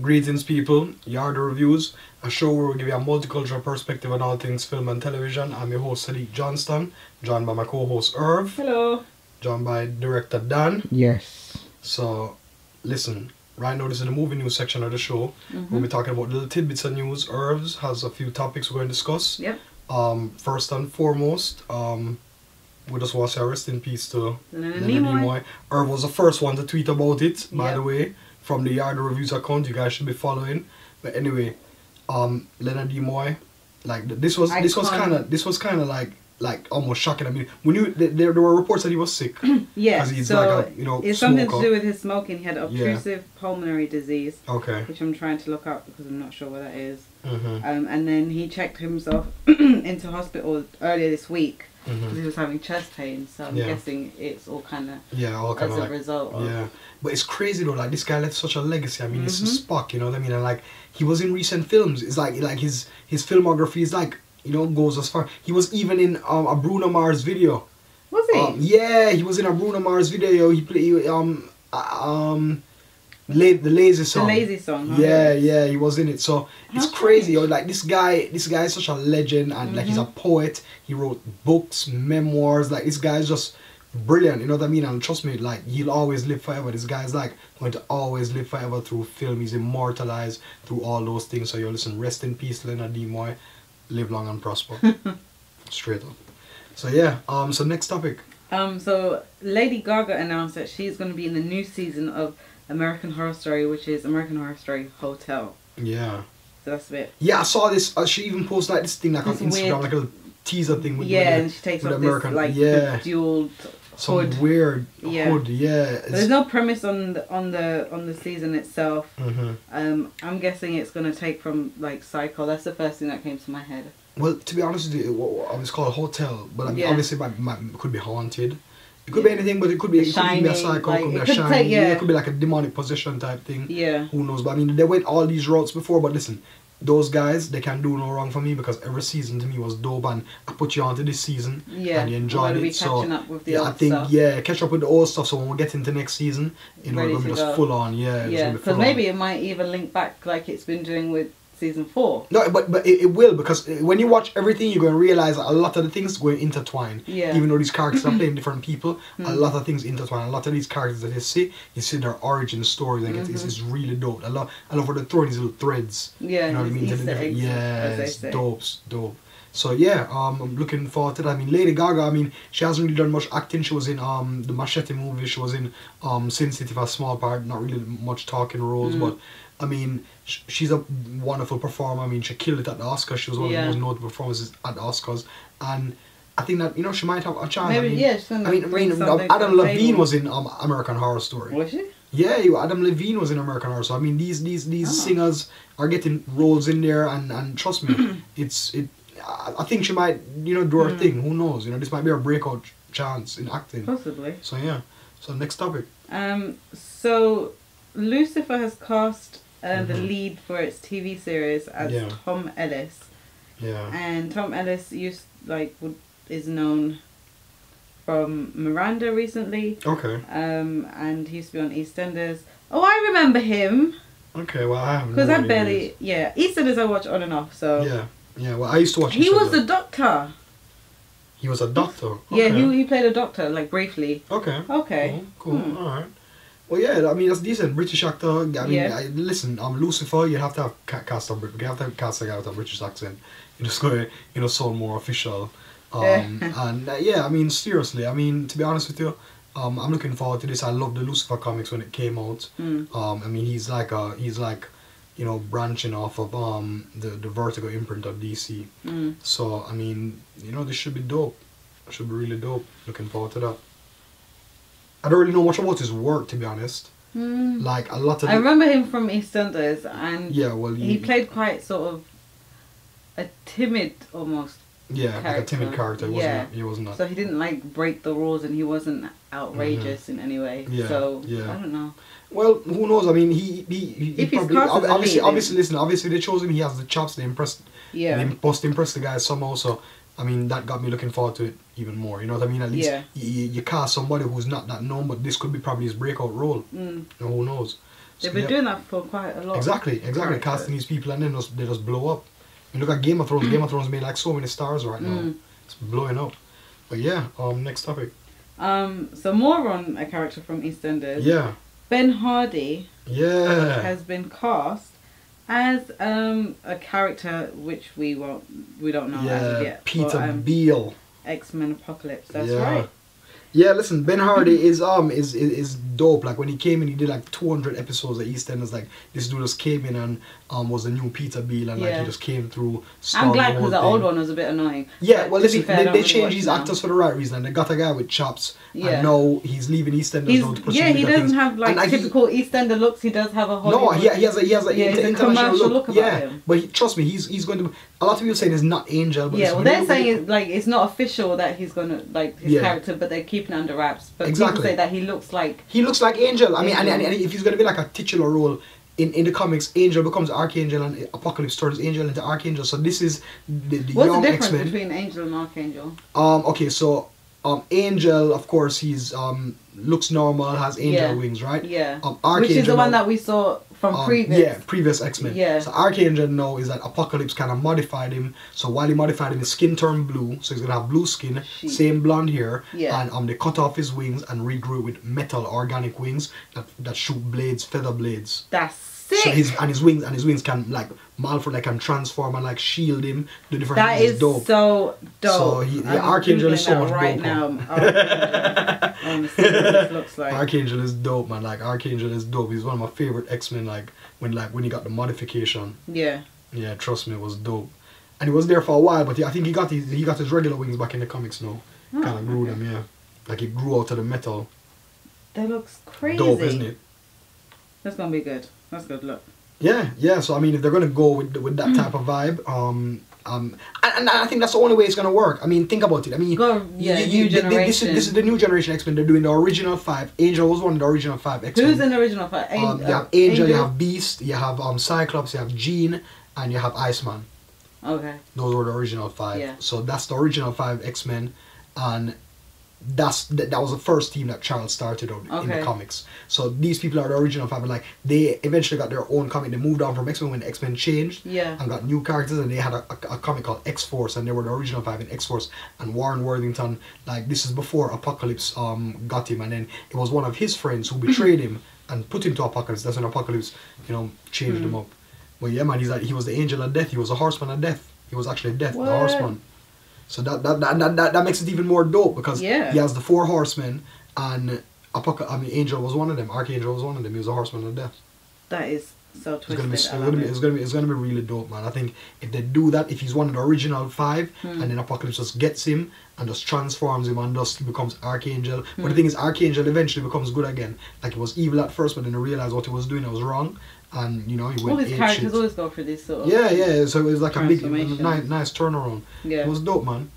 Greetings, people. Yard Reviews, a show where we give you a multicultural perspective on all things film and television. I'm your host, Sadiq Johnston, joined by my co-host, Irv. Hello. Joined by director Dan. Yes. So, listen, right now this is the movie news section of the show. We'll be talking about little tidbits of news. Irv has a few topics we're going to discuss. Yep. First and foremost, we just want to say rest in peace to Leonard Nimoy. Irv was the first one to tweet about it, by Yep. the way, from the Yard Reviews account. You guys should be following. But anyway, Leonard Nimoy, like this was kind of like almost shocking. I mean, we knew there were reports that he was sick. Yes. He's So like a, it's smoker. something to do with his smoking. He had obtrusive pulmonary disease, Okay. which I'm trying to look up because I'm not sure what that is. Mm-hmm. And then he checked himself into hospital earlier this week because he was having chest pain. So I'm guessing it's all kind of all kind as of a result of. Yeah, but it's crazy though. Like this guy left such a legacy. I mean, it's a Spock. You know what I mean? And like he was in recent films. It's like his filmography is like goes as far. He was even in a Bruno Mars video. Was he? Yeah, he was in a Bruno Mars video. He played the Lazy Song. The Lazy Song. Huh? Yeah, he was in it. So it's How crazy. strange. Like this guy is such a legend, and like he's a poet. He wrote books, memoirs. Like this guy is just brilliant. You know what I mean? And trust me, like he'll always live forever. This guy's like going to always live forever through film. He's immortalized through all those things. So listen, rest in peace, Leonard Nimoy. Live long and prosper. Straight up. So yeah. So next topic. So Lady Gaga announced that she's going to be in the new season of American Horror Story, which is American Horror Story Hotel. Yeah. So that's a bit. Yeah, I saw this. She even posted like this thing like on This Instagram, weird- like a teaser thing with And she takes with off American. this like yeah. bejeweled Some hood. weird Yeah. hood. Yeah. There's no premise on the season itself. Mm-hmm. I'm guessing it's gonna take from like Psycho. That's the first thing that came to my head. Well, to be honest with you, it's called Hotel, but I mean, Yeah. obviously, it could be haunted. It could be anything, but it could be a Shining, psycho, like, it could be it a could shiny, take- yeah. it could be like a demonic possession type thing. Yeah. Who knows? But I mean, they went all these routes before. But listen, those guys, they can do no wrong for me because every season to me was dope, and I put you onto this season, Yeah. and you enjoyed Be it. So catching up with the yeah, old I think stuff. catch up with the old stuff. So when we get into next season, it's Ready gonna be to just go. full on. Yeah, Yeah, because maybe it might even link back like it's been doing with season 4. No, but it will, because when you watch everything, you're going to realize that a lot of the things going to intertwine. Yeah. Even though these characters are playing different people, a lot of things intertwine. A lot of these characters that you see their origin stories, and it's really dope. I love where they're throwing these little threads. Yeah, You know what I mean? Easter eggs, as they it's say. dope. So yeah, I'm looking forward to that. I mean, Lady Gaga, I mean, she hasn't really done much acting. She was in the Machete movie. She was in Sin City for a small part, not really much talking roles, but I mean, she's a wonderful performer. I mean, she killed it at the Oscars. She was one of the most notable performances at the Oscars, and I think that she might have a chance. Maybe she's gonna bring something to Adam the Levine table. was in American Horror Story. Was she? Yeah, Adam Levine was in American Horror Story. I mean, these singers are getting roles in there, and trust me, I think she might do her thing. Who knows? This might be her breakout chance in acting. Possibly. So yeah. So next topic. So Lucifer has cast the lead for its TV series as Tom Ellis. Yeah. And Tom Ellis is known from Miranda recently. Okay. And he used to be on EastEnders. Oh, I remember him. Okay, well I haven't. Because I barely EastEnders I watch on and off. So yeah. Well, I used to watch. He was the doctor. He was a doctor. Okay. Yeah, he played a doctor like briefly. Okay. Okay. Cool. All right. Well, yeah. I mean, that's decent. British actor. I mean, listen. Lucifer. You have to have cast a guy with a British accent. You just go, sound more official. And I mean, seriously. I mean, to be honest with you, I'm looking forward to this. I love the Lucifer comics when it came out. I mean, he's like branching off of the Vertigo imprint of DC. So I mean, this should be dope. It should be really dope. Looking forward to that. I don't really know much about his work, to be honest. Like a lot of. I remember him from EastEnders, and he played quite sort of a timid almost. Yeah, like a timid character. He wasn't that. So he didn't break the rules, and he wasn't outrageous in any way. I don't know. Well, who knows? I mean, he If he's probably cast as a lead, obviously listen. Obviously, they chose him. He has the chops. They impressed. Yeah. They must impress the guys somehow. So I mean, that got me looking forward to it even more. You know what I mean? At least you cast somebody who's not that known, but this could be probably his breakout role. You know, who knows? So, They've been doing that for quite a lot. Exactly. Casting these people and then they just blow up. You look at Game of Thrones. Game of Thrones made like so many stars right now. It's blowing up. But yeah, next topic. So more on a character from EastEnders. Yeah. Ben Hardy. Yeah. Has been cast as a character which we don't know as of yet. Peter Beale. X-Men Apocalypse. That's right. Yeah, listen, Ben Hardy is dope. Like when he came in, he did like 200 episodes of EastEnders. Like this dude just came in and was the new Peter Beale, and like he just came through. I'm glad because the old one was a bit annoying. Yeah, well, listen, they changed these actors for the right reason. And they got a guy with chops, and now he's leaving EastEnders now to pursue he doesn't things. have like typical EastEnder looks. He does have a Hollywood. No, he has a international look about him. But trust me, he's going to. A lot of people saying it's not Angel. But well, they're saying it's not official that he's gonna his character, but they're keeping it under wraps. But people say that he looks like Angel. I mean, and if he's gonna be like a titular role in the comics, Angel becomes Archangel and Apocalypse turns Angel into Archangel. So this is the What's young the difference X-Men. between Angel and Archangel? Okay, so Angel, of course, he's looks normal, has angel wings, right? Yeah. Archangel, which is the one that we saw from previous X-Men. Yeah. So Archangel now is that Apocalypse kind of modified him. So while he modified him, his skin turned blue. So he's gonna have blue skin, same blonde hair, and they cut off his wings and regrew it with metal organic wings that shoot blades, feather blades. That's sick. So his wings can like malform, like can transform and like shield him. Do different that things. is dope. So dope. So Archangel is so much right dope. Now. Honestly, what looks like. Archangel is dope, man. Like Archangel is dope. He's one of my favorite X-Men. Like when he got the modification. Yeah. Yeah, trust me, it was dope. And he was there for a while, but I think he got his regular wings back in the comics now. Kind of grew them, yeah. Like he grew out of the metal. That looks crazy. Dope, isn't it? That's gonna be good. That's a good look. Yeah. So I mean, if they're gonna go with that type of vibe, and I think that's the only way it's gonna work. I mean, think about it. I mean, new generation. This is the new generation X-Men. They're doing the original 5. Angel was one of the original 5 X-Men. Who's in the original 5? You have Angel, you have Beast, you have Cyclops, you have Jean, and you have Iceman. Okay. Those were the original 5. Yeah. So that's the original 5 X-Men, and that was the first team that Charles started on in the comics. So these people are the original 5, and like they eventually got their own comic. They moved on from X-Men when the X-Men changed, and got new characters, and they had a comic called X-Force, and they were the original 5 in X-Force. And Warren Worthington, like this is before Apocalypse got him, and then it was one of his friends who betrayed him and put him to Apocalypse. That's when Apocalypse, changed him up. But yeah, man, he was the angel of death. He was a horseman of death. He was actually death, the horseman. So that makes it even more dope because he has the 4 horsemen, and Angel was one of them. Archangel was one of them. He was a horseman of death. That is so twisted. It's gonna be really dope, man. I think if they do that, if he's one of the original 5, and then Apocalypse just gets him and just transforms him and just becomes Archangel. But the thing is, Archangel eventually becomes good again. Like he was evil at first, but then he realized what he was doing was wrong. And he went all his characters always go for this sort of so it was like a big nice turnaround. It was dope, man.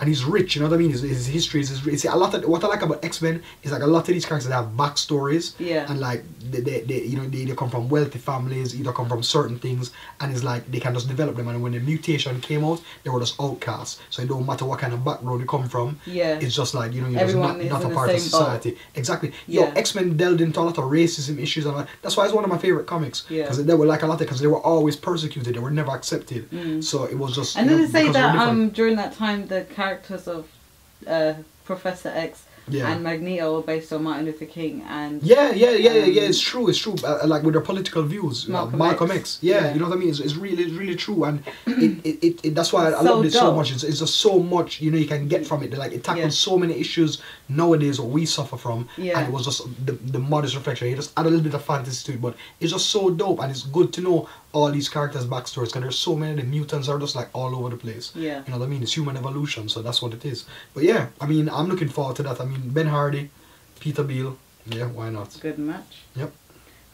And he's rich, you know what I mean? His history is rich. A lot of what I like about X-Men is like a lot of these characters have backstories. And like they either come from wealthy families, either come from certain things, and it's like they can just develop them. And when the mutation came out, they were just outcasts. So it don't matter what kind of background you come from. It's just like you're just not a part of society. Exactly. X-Men delved into a lot of racism issues, and that's why it's one of my favorite comics. Because they were like a lot because they were always persecuted. They were never accepted. So it was just. And did it say that during that time the characters of Professor X and Magneto were based on Martin Luther King and it's true like with their political views, Malcolm X. You know what I mean? It's really true, and it that's why I love this so much. It's just so much you can get from it. Like it tackles so many issues nowadays what we suffer from, and it was just the modest reflection. You just add a little bit of fantasy to it, but it's just so dope, and it's good to know all these characters' backstories because there's so many. The mutants are just like all over the place. You know what I mean? It's human evolution, so that's what it is. But yeah, I mean, I'm looking forward to that. I mean, Ben Hardy, Peter Beale, why not? Good match. Yep.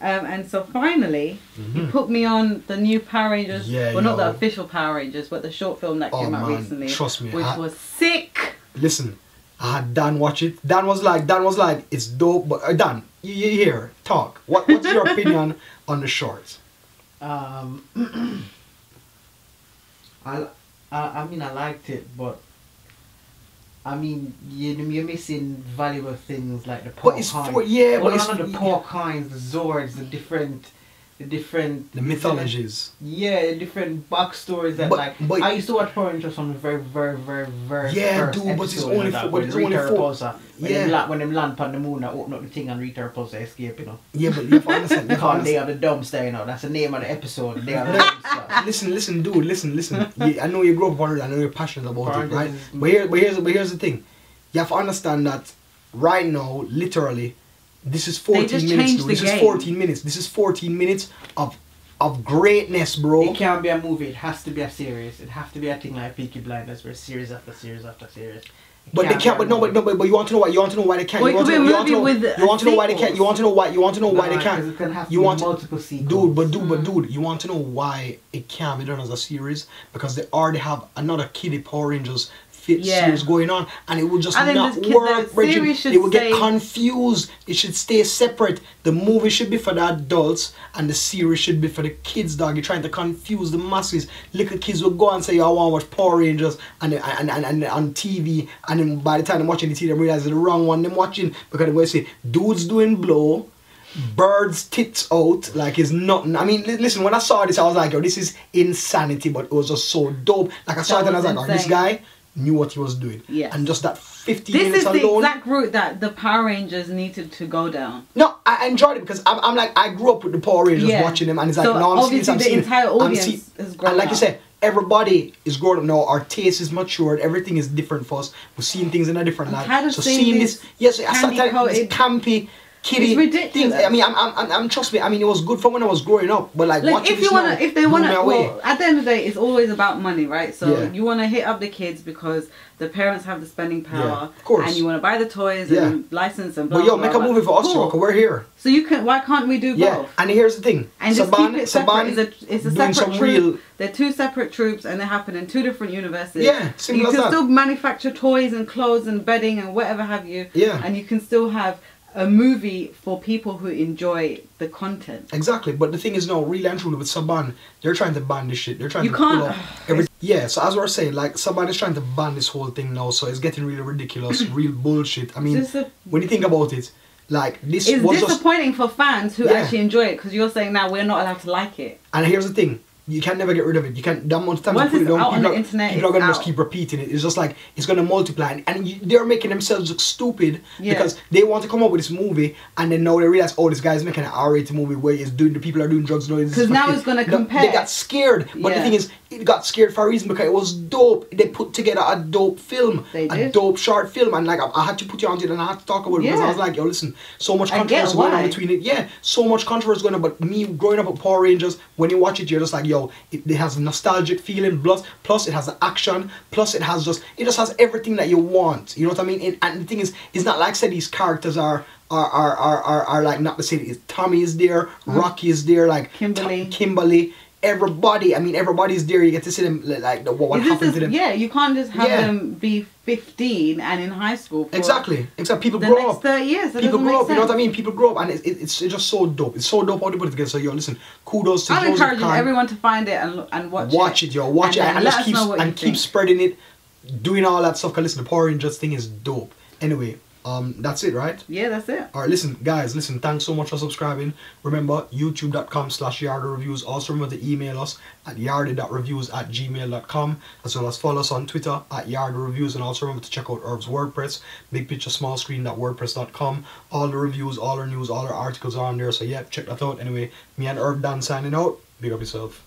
And so finally, you put me on the new Power Rangers. Well, not the official Power Rangers, but the short film that came out recently. Trust me, which was sick. Listen, I had Dan watch it. Dan was like, it's dope. But Dan, you here talk. What's your opinion on the short? I mean, I liked it, but I mean, you're missing valuable things like the pork it's hinds. for yeah, but it's the pork hinds, the Zords, the mythologies. Yeah, the different backstories that but I used to watch Power Rangers on the very yeah, first dude, but it's episode only of that, but when it's Rita only four. Repulsa, Yeah, when them land on the moon, I open up the thing and Rita Repulsa escape, you know. yeah, but you have to understand. You have to Called They understand. Are the Dumpster, you know. That's the name of the episode. They Are the Dumpster. Listen, dude, listen. Yeah, I know you grew up on it. I know you're passionate about Power it, right? Rangers But here's the thing. You have to understand that right now, literally, this is 14 just minutes. changed Dude. the This is game. 14 minutes. This is 14 minutes of greatness, bro. It can't be a movie. It has to be a series. It has to be a thing like Peaky Blinders, where series after series after series. But they can't. But no. But you want to know why? You want to know why they can't? Well, You want it to could be know? a You want to movie know? with You want to know why they can't? sequels. You want to know why? You want to know why they Because can't? it can have to You be want multiple sequels. Dude, you want to know why it can't be done as a series? Because they already have another Kiddie Power Rangers series going on, and it will just I think not the work. series Reggie. should It will get stay- confused. It should stay separate. The movie should be for the adults, and the series should be for the kids. Dog, you're trying to confuse the masses. Little kids will go and say, "I want to watch Power Rangers," and on TV, and then by the time they're watching the TV, they realize it's the wrong one they're watching, because they're going to say, "Dudes doing blow." Birds tits out like it's nothing. I mean, listen, when I saw this, I was like, yo, this is insanity, but it was just so dope. Like I saw it and I was like, oh, this insane. guy knew what he was doing. Yes. And just that 15 This minutes is the alone. exact route that the Power Rangers needed to go down. No, I enjoyed it because I'm like, I grew up with the Power Rangers Yeah. watching them, and it's like, So no, I'm seeing this, obviously I'm the seeing entire I'm audience seeing- is grown and like you up. said, everybody is grown up now. Our taste is matured. Everything is different for us. We're seeing things in a different light. tired of So seeing seeing this this, yes, I started candy-coated- this campy. Kiddie It's ridiculous. things. I mean, I'm trust me. I mean, it was good for when I was growing up, but like Like watching if you this wanna, now if they blew wanna, me away. well, at the end of the day, it's always about money, right? So Yeah. you wanna hit up the kids because the parents have the spending power, Yeah, of course. and you wanna buy the toys Yeah. and license and blah. But yo, blah, make a blah, movie for us, Cool. because we're here. So you can. Why can't we do Yeah, both? and here's the thing. And just keep it separate. It's a doing separate some troop. real. They're two separate troops, and they happen in two different universes. Yeah, simple you as can that. still manufacture toys and clothes and bedding and whatever have you. Yeah. And you can still have a movie for people who enjoy the content. Exactly, but the thing is, no, really and truly with Saban, they're trying to ban this shit. They're trying You to can't- pull up every. Yeah, so as we we're saying, like Saban is trying to ban this whole thing now, so it's getting really ridiculous, real bullshit. I mean, It's just when you think about it, like this It's was just. disappointing for fans who Yeah. actually enjoy it because you're saying now we're not allowed to like it. And here's the thing. You can never get rid of it. You can't. The amount of times Once you put it it's down, out on people the internet, people are it's gonna just out. keep repeating it. It's just like it's gonna multiply, and they're making themselves look stupid Yeah. because they want to come up with this movie, and then now they realize, oh, this guy's making an R-rated movie where he's doing the people are doing drugs. Because now it's gonna compare. They got scared, but the Yeah. thing is, it got scared for a reason because it was dope. They put together a dope film, They a did. dope short film, and like I had to put you onto it, and I had to talk about it because I Yeah. was like, yo, listen, so much I get controversy going on why. between it. Yeah, so much controversy going on. But me growing up with Power Rangers, when you watch it, you're just like, yo, it has a nostalgic feeling. Plus it has the action. Plus it just has everything that you want. You know what I mean? And the thing is, it's not like I said these characters are like not the same. Tommy is there, Rocky is there, like Kimberly. Everybody, I mean, everybody's there. You get to see them, like what happened to them. Yeah, you can't just have Yeah. them be 15 and in high school. For Exactly. People the grow next up. 30 years. That People doesn't grow make up, you know what I sense. mean? People grow up, and it's just so dope. It's so dope how they put it together. So, yo, listen, kudos to I'm Joseph encouraging Kahn. everyone to find it and watch it. Yo, watch it, then and let just us keep know what you keep think. spreading it, doing all that stuff. Cause listen, the Power Rangers thing is dope. Anyway, that's it, right? Yeah, that's it. Alright, listen, guys, thanks so much for subscribing. Remember, youtube.com/YardaReviews. Also remember to email us at yarda.reviews@gmail.com, as well as follow us on Twitter at YardaReviews, and also remember to check out Herb's WordPress, big picture, small screen.wordpress.com. All the reviews, all our news, all our articles are on there, so yeah, check that out. Anyway, me and Herb Dan signing out. Big up yourself.